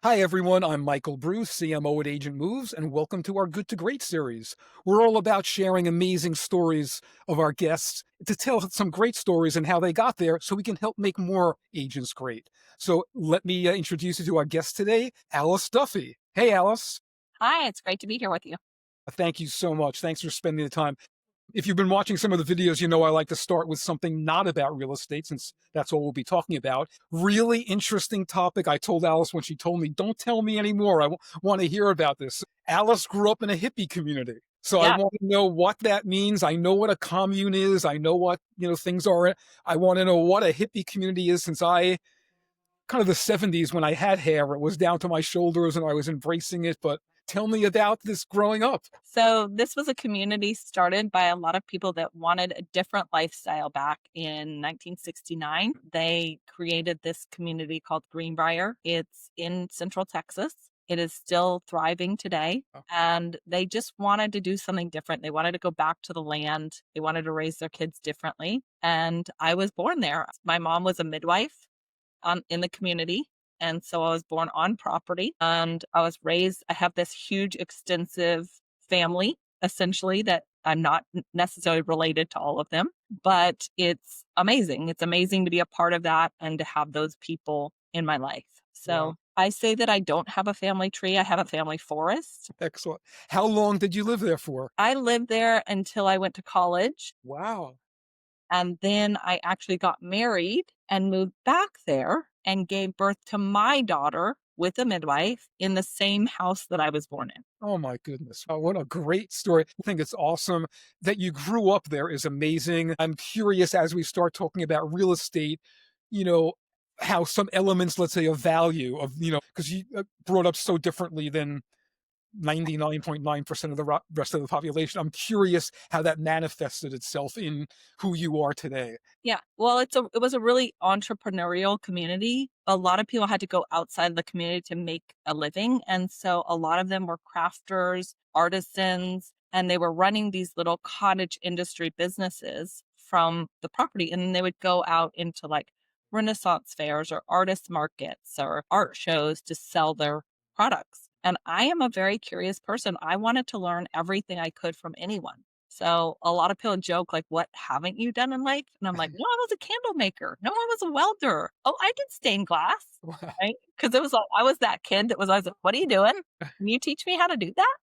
Hi, everyone. I'm Michael Bruce, CMO at Agent Moves, and welcome to our Good to Great series. We're all about sharing amazing stories of our guests to tell some great stories and how they got there so we can help make more agents great. So let me introduce you to our guest today, Alice Duffy. Hey, Alice. Hi, it's great to be here with you. Thank you so much. Thanks for spending the time. If you've been watching some of the videos, you know I like to start with something not about real estate, since that's all we'll be talking about. Really interesting topic. I told Alice when she told me, don't tell me anymore. I want to hear about this. Alice grew up in a hippie community. So I Yeah. want to know what that means. I know what a commune is. I know what, things are. I want to know what a hippie community is, since I kind of the 70s, when I had hair, it was down to my shoulders and I was embracing it. But tell me about this growing up. So this was a community started by a lot of people that wanted a different lifestyle back in 1969. They created this community called Greenbrier. It's in Central Texas. It is still thriving today. And they just wanted to do something different. They wanted to go back to the land. They wanted to raise their kids differently. And I was born there. My mom was a midwife in the community. And so I was born on property and I was raised. I have this huge, extensive family, essentially, that I'm not necessarily related to all of them, but it's amazing. It's amazing to be a part of that and to have those people in my life. Wow. So I say that I don't have a family tree, I have a family forest. Excellent. How long did you live there for? I lived there until I went to college. Wow. And then I actually got married and moved back there and gave birth to my daughter with a midwife in the same house that I was born in. Oh my goodness. Oh, what a great story. I think it's awesome that you grew up there is amazing. I'm curious as we start talking about real estate, you know, how some elements, let's say, of value of, because you brought up so differently than 99.9% of the rest of the population. I'm curious how that manifested itself in who you are today. Yeah. Well, it was a really entrepreneurial community. A lot of people had to go outside of the community to make a living. And so a lot of them were crafters, artisans, and they were running these little cottage industry businesses from the property. And then they would go out into like Renaissance fairs or artist markets or art shows to sell their products. And I am a very curious person. I wanted to learn everything I could from anyone. So a lot of people joke like, "What haven't you done in life?" And I'm like, "No, I was a candle maker. No, I was a welder. Oh, I did stained glass." Wow. Right? Because it was like I was that kid that was always like, "What are you doing? Can you teach me how to do that?"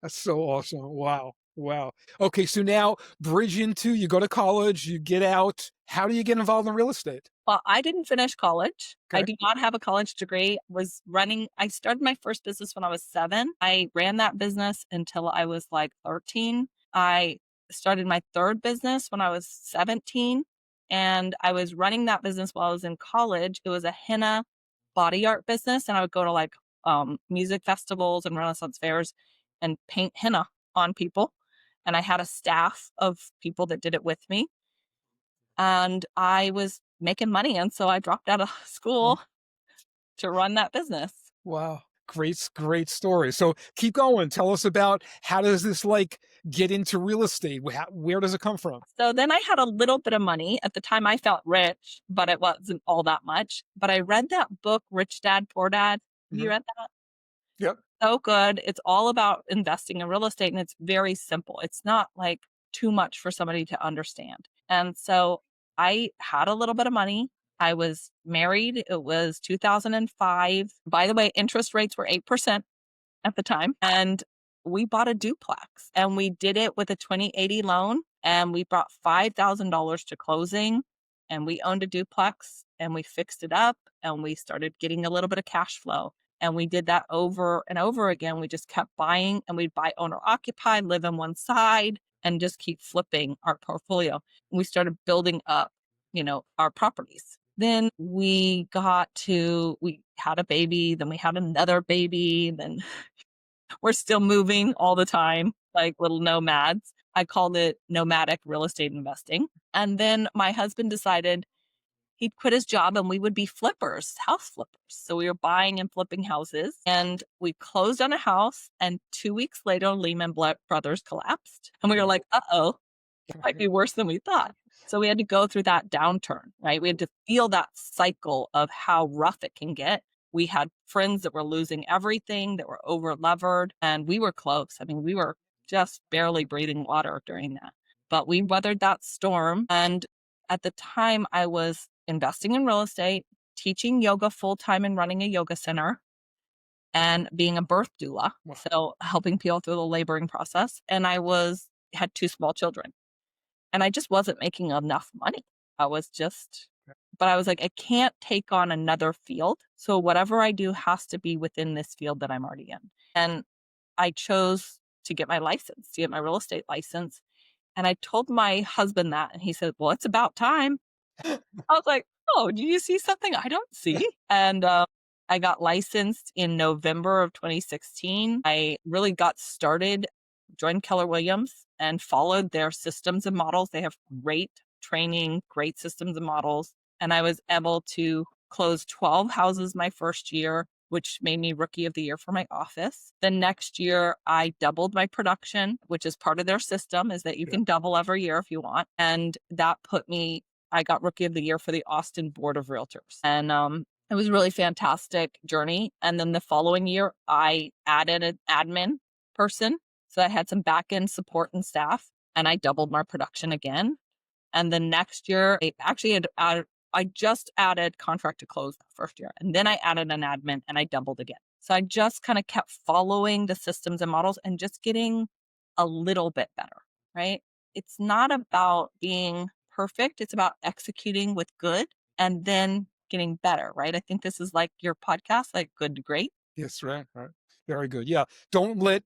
That's so awesome. Wow. Wow. Okay, so now bridge into you go to college, you get out. How do you get involved in real estate? Well, I didn't finish college. I Okay. do not have a college degree. I started my first business when I was 7. I ran that business until I was like 13. I started my third business when I was 17, and I was running that business while I was in college. It was a henna body art business, and I would go to like music festivals and Renaissance fairs and paint henna on people. And I had a staff of people that did it with me and I was making money, and so I dropped out of Mm. school to run that business. Wow. Great story. So keep going. Tell us about how does this like get into real estate? Where does it come from? So then I had a little bit of money. At the time, I felt rich, but it wasn't all that much. But I read that book, Rich Dad, Poor Dad. Have you Mhm. read that? Yep. So good. It's all about investing in real estate, and it's very simple. It's not like too much for somebody to understand. And so I had a little bit of money. I was married. It was 2005. By the way, interest rates were 8% at the time. And we bought a duplex and we did it with a 2080 loan. And we brought $5,000 to closing and we owned a duplex and we fixed it up and we started getting a little bit of cash flow. And we did that over and over again. We just kept buying and we'd buy owner occupied, live on one side, and just keep flipping our portfolio. We started building up, our properties. Then we had a baby, then we had another baby, then we're still moving all the time, like little nomads. I called it nomadic real estate investing. And then my husband decided he'd quit his job and we would be flippers, house flippers. So we were buying and flipping houses and we closed on a house. And 2 weeks later, Lehman Brothers collapsed. And we were like, uh oh, it might be worse than we thought. So we had to go through that downturn, right? We had to feel that cycle of how rough it can get. We had friends that were losing everything, that were over levered, and we were close. I mean, we were just barely breathing water during that. But we weathered that storm. And at the time, I was investing in real estate, teaching yoga full time and running a yoga center, and being a birth doula. Wow. So helping people through the laboring process. And had two small children, and I just wasn't making enough money. I was just, but I was like, I can't take on another field. So whatever I do has to be within this field that I'm already in. And I chose to get my license, to get my real estate license. And I told my husband that, and he said, well, it's about time. I was like, "Oh, do you see something I don't see?" And, I got licensed in November of 2016. I really got started, joined Keller Williams, and followed their systems and models. They have great training, great systems and models, and I was able to close 12 houses my first year, which made me rookie of the year for my office. The next year, I doubled my production, which is part of their system, is that you Yeah. can double every year if you want, and that put me I got rookie of the year for the Austin Board of Realtors. And it was a really fantastic journey. And then the following year, I added an admin person. So I had some back end support and staff, and I doubled my production again. And the next year, I just added contract to close the first year. And then I added an admin and I doubled again. So I just kind of kept following the systems and models and just getting a little bit better, right? It's not about being perfect. It's about executing with good and then getting better, right? I think this is like your podcast, like good to great. Yes, right, right. Very good. Yeah. Don't let,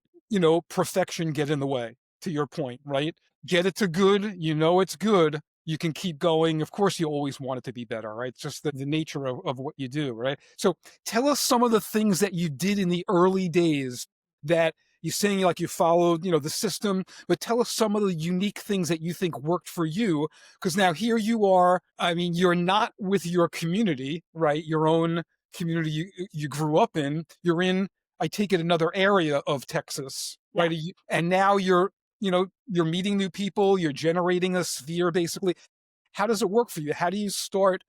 perfection get in the way, to your point, right? Get it to good, it's good. You can keep going. Of course, you always want it to be better, right? It's just the nature of what you do, right? So tell us some of the things that you did in the early days that you're saying like you followed, the system, but tell us some of the unique things that you think worked for you. Because now here you are. I mean, you're not with your community, right? Your own community you grew up in. You're in, I take it, another area of Texas, Yeah. right? And now you're meeting new people, you're generating a sphere basically. How does it work for you? How do you start,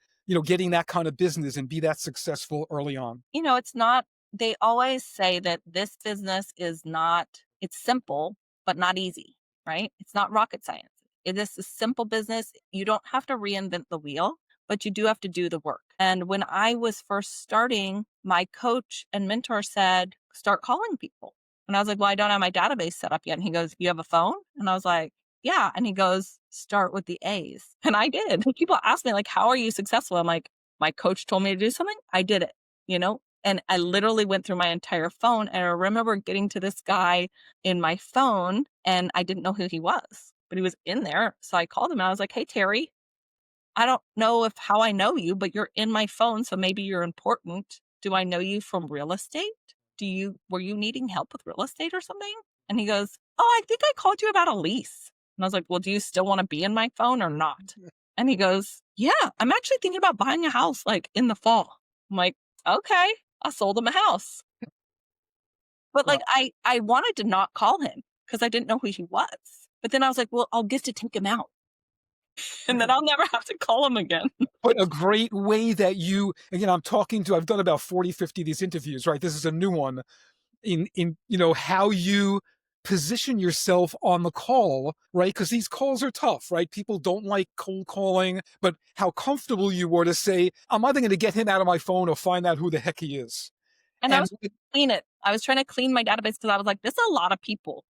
getting that kind of business and be that successful early on? It's not, they always say that this business is not, it's simple, but not easy, right? It's not rocket science. It is a simple business. You don't have to reinvent the wheel, but you do have to do the work. And when I was first starting, my coach and mentor said, start calling people. And I was like, well, I don't have my database set up yet. And he goes, you have a phone? And I was like, yeah. And he goes, start with the A's. And I did. People ask me, like, how are you successful? I'm like, my coach told me to do something. I did it, you know? And I literally went through my entire phone. And I remember getting to this guy in my phone and I didn't know who he was, but he was in there. So I called him and I was like, hey, Terry, I don't know if how I know you, but you're in my phone. So maybe you're important. Do I know you from real estate? Were you needing help with real estate or something? And he goes, oh, I think I called you about a lease. And I was like, well, do you still want to be in my phone or not? And he goes, yeah, I'm actually thinking about buying a house like in the fall. I'm like, okay. I sold him a house. But Wow. like I wanted to not call him because I didn't know who he was. But then I was like, well, I'll get to take him out and then I'll never have to call him again. But a great way that again, I've done about 40, 50 of these interviews, right? This is a new one in how you position yourself on the call, right? Because these calls are tough, right? People don't like cold calling, but how comfortable you were to say, I'm either going to get him out of my phone or find out who the heck he is. And I And was clean it. I was trying to clean my database because I was like, there's a lot of people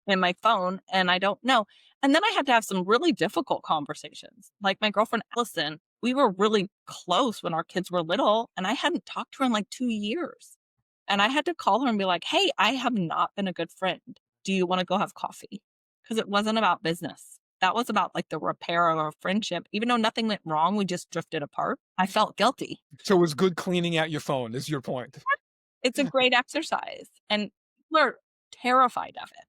in my phone and I don't know. And then I had to have some really difficult conversations. Like my girlfriend Allison, we were really close when our kids were little and I hadn't talked to her in like 2 years. And I had to call her and be like, hey, I have not been a good friend. Do you want to go have coffee? Because it wasn't about business. That was about like the repair of our friendship. Even though nothing went wrong, we just drifted apart. I felt guilty. so it was good cleaning out your phone, is your point. It's a great exercise. And people are terrified of it.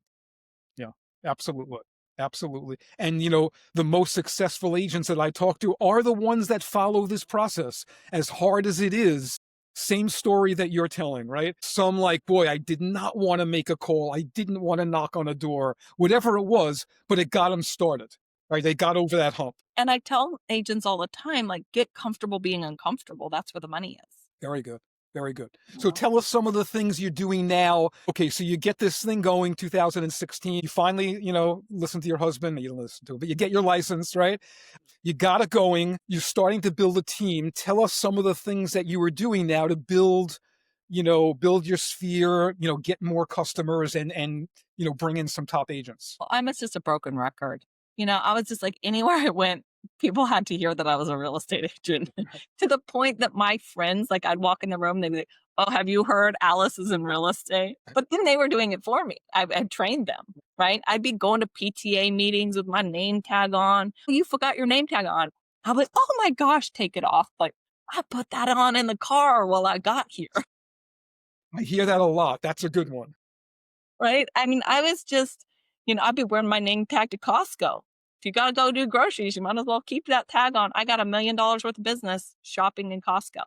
Yeah, absolutely. Absolutely. And, the most successful agents that I talk to are the ones that follow this process. As hard as it is, same story that you're telling, right? Some like, boy, I did not want to make a call. I didn't want to knock on a door, whatever it was, but it got them started, right? They got over that hump. And I tell agents all the time, like, get comfortable being uncomfortable. That's where the money is. Very good. Very good. So Yeah. tell us some of the things you're doing now. Okay, so you get this thing going 2016. You finally, listen to your husband. You don't listen to it, but you get your license, right? You got it going. You're starting to build a team. Tell us some of the things that you were doing now to build your sphere, get more customers and bring in some top agents. Well, I'm just a broken record. I was just like anywhere I went, people had to hear that I was a real estate agent to the point that my friends, like I'd walk in the room, they'd be like, "Oh, have you heard Alice is in real estate?" But then they were doing it for me. I trained them, right? I'd be going to PTA meetings with my name tag on. "Oh, you forgot your name tag on." I'm like, "Oh my gosh, take it off." Like, I put that on in the car while I got here. I hear that a lot. That's a good one. Right? I mean, I was just, I'd be wearing my name tag to Costco. If you got to go do groceries, you might as well keep that tag on. I got $1 million worth of business shopping in Costco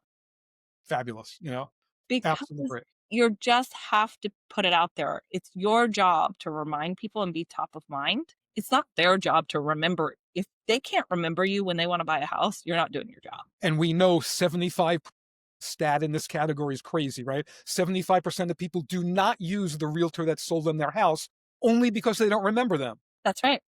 Fabulous. Absolutely because great. you just have to put it out there. It's your job to remind people and be top of mind. It's not their job to remember. If they can't remember you when they want to buy a house, you're not doing your job. And we know 75 stat in this category is crazy, right? 75% of people do not use the realtor that sold them their house only because they don't remember them. That's right.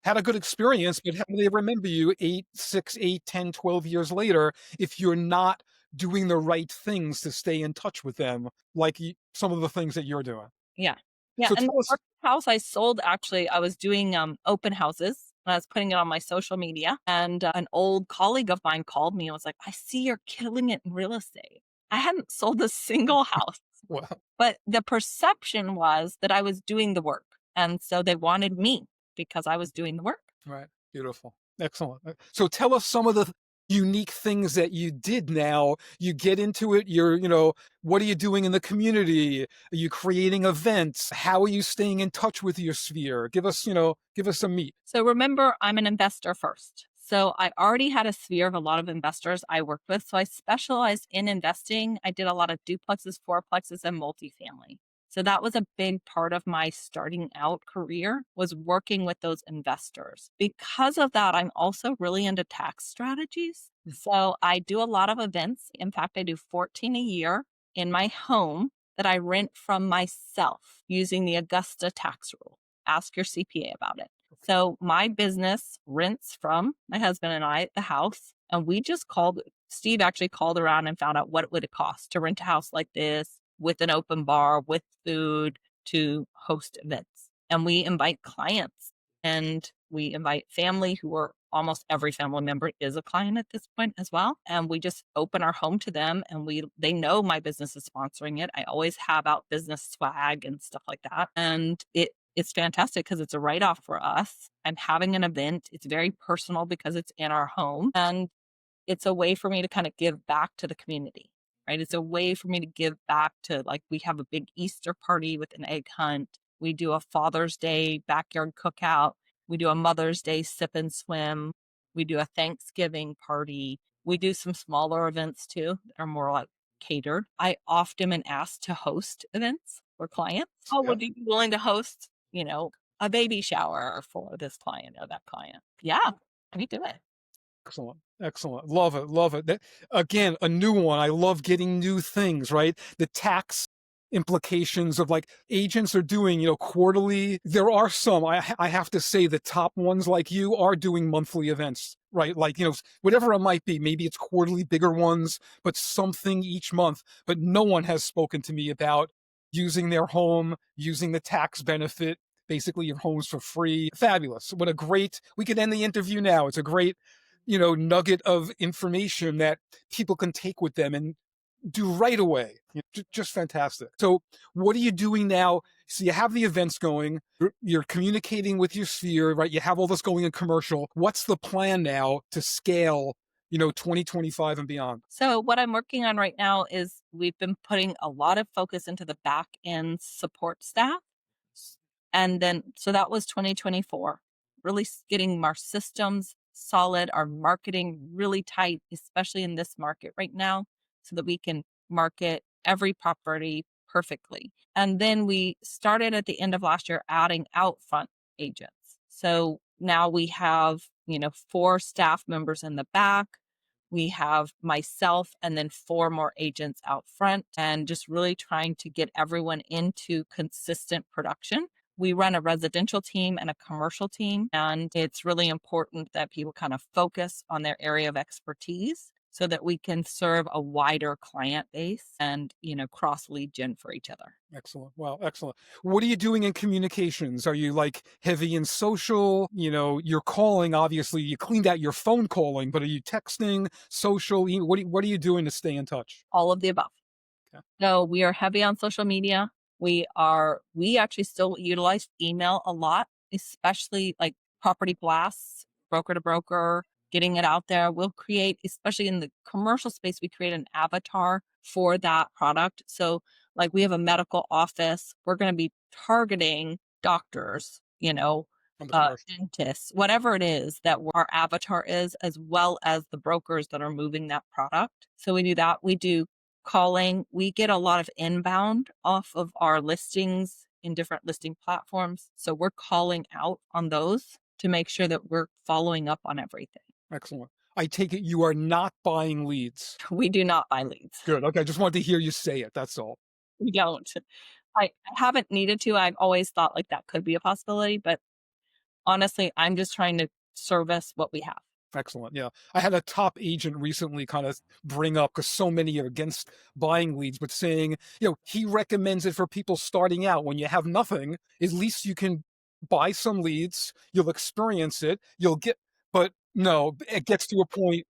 Had a good experience, but how do they remember you 8, 6, 8, 10, 12 years later if you're not doing the right things to stay in touch with them, like some of the things that you're doing? Yeah. Yeah, So and the tell us, first house I sold, actually, I was doing, open houses, and I was putting it on my social media, and, an old colleague of mine called me and was like, "I see you're killing it in real estate." I hadn't sold a single house, well, but the perception was that I was doing the work, and so they wanted me because I was doing the work. right, beautiful, excellent. So tell us some of the unique things that you did now. You get into it, what are you doing in the community? Are you creating events? How are you staying in touch with your sphere? Give us some meat. So remember, I'm an investor first. So I already had a sphere of a lot of investors I worked with. So I specialized in investing. I did a lot of duplexes, fourplexes, and multifamily. So that was a big part of my starting out career was working with those investors. Because of that, I'm also really into tax strategies. So I do a lot of events. In fact, I do 14 a year in my home that I rent from myself using the Augusta tax rule. Ask your CPA about it. So my business rents from my husband and I the house, and we just called. Steve actually called around and found out what it would cost to rent a house like this with an open bar, with food, to host events. And we invite clients and we invite family who are almost every family member is a client at this point as well. And we just open our home to them and they know my business is sponsoring it. I always have out business swag and stuff like that. And it's fantastic because it's a write off for us. I'm having an event. It's very personal because it's in our home. And it's a way for me to kind of give back to the community, right? It's a way for me to give back to, like, we have a big Easter party with an egg hunt. We do a Father's Day backyard cookout. We do a Mother's Day sip and swim. We do a Thanksgiving party. We do some smaller events too that are more like catered. I often am asked to host events for clients. Oh, Yeah. would you be willing to host, a baby shower for this client or that client? Yeah, we do it. Excellent. Excellent. Love it. Love it. Again, a new one. I love getting new things, right? The tax implications of like agents are doing, quarterly. There are some, I have to say, the top ones like you are doing monthly events, right? Like, whatever it might be. Maybe it's quarterly, bigger ones, but something each month. But no one has spoken to me about using their home, using the tax benefit. Basically, your home's for free. Fabulous. We could end the interview now. It's a great nugget of information that people can take with them and do right away. Just fantastic. So, what are you doing now? So, you have the events going, you're communicating with your sphere, right? You have all this going in commercial. What's the plan now to scale, 2025 and beyond? So, what I'm working on right now is we've been putting a lot of focus into the back end support staff. And then, so that was 2024, really getting our systems solid, our marketing really tight, especially in this market right now, so that we can market every property perfectly. And then we started at the end of last year adding out front agents. So now we have, 4 staff members in the back. We have myself and then 4 more agents out front, and just really trying to get everyone into consistent production. We run a residential team and a commercial team, and it's really important that people kind of focus on their area of expertise so that we can serve a wider client base and, cross lead gen for each other. Excellent. Wow, excellent. What are you doing in communications? Are you like heavy in social? You're calling, obviously, you cleaned out your phone calling, but are you texting, social? What are you doing to stay in touch? All of the above. Okay. So we are heavy on social media. We actually still utilize email a lot, especially like property blasts, broker to broker, getting it out there. We'll create, especially in the commercial space, we create an avatar for that product. So like we have a medical office, we're going to be targeting doctors, On the commercial. dentists, whatever it is that our avatar is, as well as the brokers that are moving that product. So we do that. We do calling. We get a lot of inbound off of our listings in different listing platforms. So we're calling out on those to make sure that we're following up on everything. Excellent. I take it you are not buying leads. We do not buy leads. Good. Okay. I just wanted to hear you say it. That's all. We don't. I haven't needed to. I've always thought like that could be a possibility, but honestly, I'm just trying to service what we have. Excellent. Yeah. I had a top agent recently kind of bring up, because so many are against buying leads, but saying, he recommends it for people starting out. When you have nothing, at least you can buy some leads, you'll experience it, but no, it gets to a point.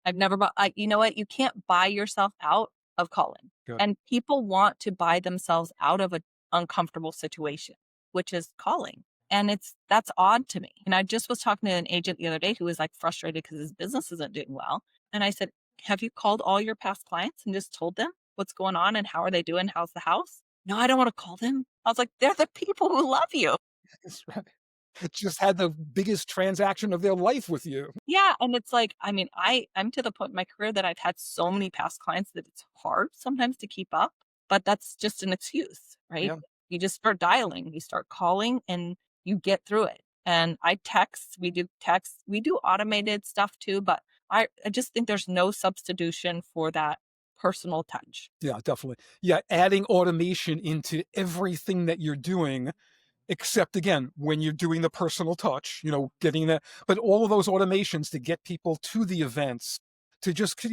I've never bought you know what? You can't buy yourself out of calling. Good. And people want to buy themselves out of an uncomfortable situation, which is calling. And that's odd to me. And I just was talking to an agent the other day who was like frustrated because his business isn't doing well. And I said, "Have you called all your past clients and just told them what's going on and how are they doing? How's the house?" "No, I don't want to call them." I was like, "They're the people who love you." That's right. Just had the biggest transaction of their life with you. Yeah, and it's like, I mean, I'm to the point in my career that I've had so many past clients that it's hard sometimes to keep up, but that's just an excuse, right? Yeah. You just start dialing, you start calling, and you get through it. And text, we do automated stuff too, but I just think there's no substitution for that personal touch. Yeah, definitely. Yeah, adding automation into everything that you're doing, except again, when you're doing the personal touch, getting that, but all of those automations to get people to the events, to just,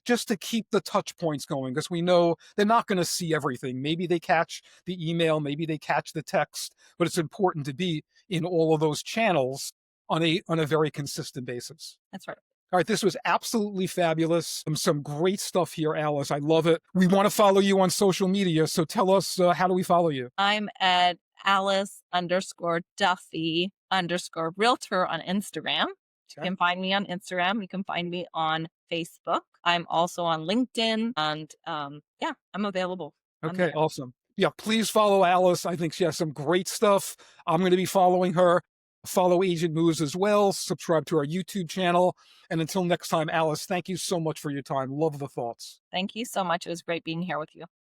just to keep the touch points going, because we know they're not going to see everything. Maybe they catch the email, maybe they catch the text, but it's important to be in all of those channels on a very consistent basis. That's right. All right, this was absolutely fabulous. Some great stuff here, Alice. I love it. We want to follow you on social media, so tell us, how do we follow you? I'm at Alice_Duffy_Realtor on Instagram. You Okay. can find me on Instagram. You can find me on Facebook. I'm also on LinkedIn, and yeah, I'm available. I'm Okay, there. awesome. Yeah, please follow Alice. I think she has some great stuff. I'm going to be following her. Follow Agent Moves as well. Subscribe to our YouTube channel. And until next time, Alice, thank you so much for your time. Love the thoughts. Thank you so much. It was great being here with you.